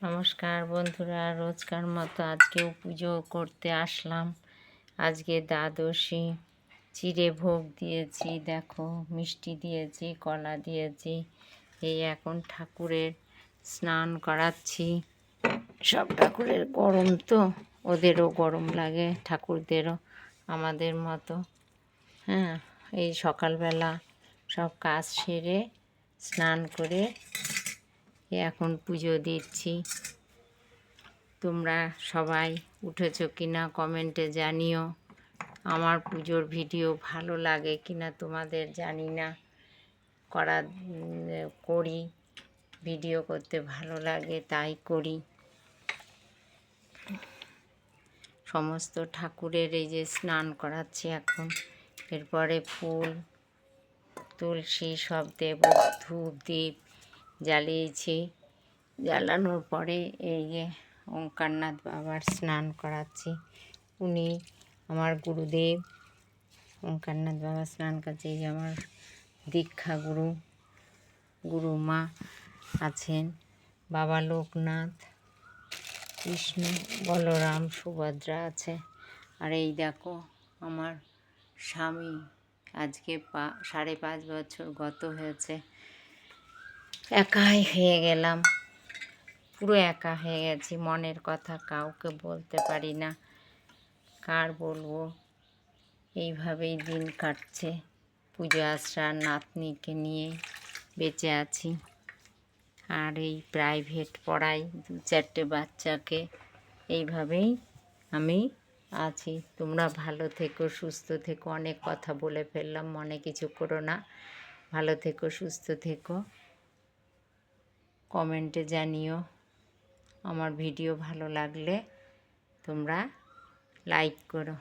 নমস্কার বন্ধুরা, রোজকার মতো আজকেও পুজো করতে আসলাম। আজকে দ্বাদশী, চিড়ে ভোগ দিয়েছি, দেখো মিষ্টি দিয়েছি, কলা দিয়েছি। এই এখন ঠাকুরের স্নান করাচ্ছি। সব ঠাকুরের গরম তো, ওদেরও গরম লাগে, ঠাকুরদেরও আমাদের মতো। হ্যাঁ, এই সকালবেলা সব কাজ সেরে স্নান করে এখন পুজো দিচ্ছি। তোমরা সবাই উঠেছো কিনা কমেন্টে জানিও। আমার পুজোর ভিডিও ভালো লাগে কিনা তোমাদের জানি না, করি, ভিডিও করতে ভালো লাগে তাই করি। সমস্ত ঠাকুরের এই যে স্নান করাচ্ছি এখন। এরপরে ফুল, তুলসী সব দেব, ধূপ দ্বীপ জ্বালিয়েছি। জ্বালানোর পরে এই যে ওঙ্কারনাথ বাবার স্নান করাচ্ছি। উনি আমার গুরুদেব। ওঙ্কারনাথ বাবা স্নান করাচ্ছি। এই যে আমার দীক্ষা গুরুমা আছেন, বাবা লোকনাথ, কৃষ্ণ, বলরাম, সুভদ্রা আছে। আর এই দেখো আমার স্বামী, আজকে 5.5 বছর গত হয়েছে। একাই হয়ে গেলাম, পুরো একা হয়ে গেছি। মনের কথা কাউকে বলতে পারি না, কার বলবো। এইভাবেই দিন কাটছে। পুজো আশ্রার নাতনিকে নিয়ে বেঁচে আছি। আর এই প্রাইভেট পড়াই 2-4টে বাচ্চাকে। এইভাবেই আমি আছি। তোমরা ভালো থেকো, সুস্থ থেকো। অনেক কথা বলে ফেললাম, মনে কিছু করো না। ভালো থেকো, সুস্থ থেকো। কমেন্টে জানিও। আমার ভিডিও ভালো লাগলে তোমরা লাইক করো।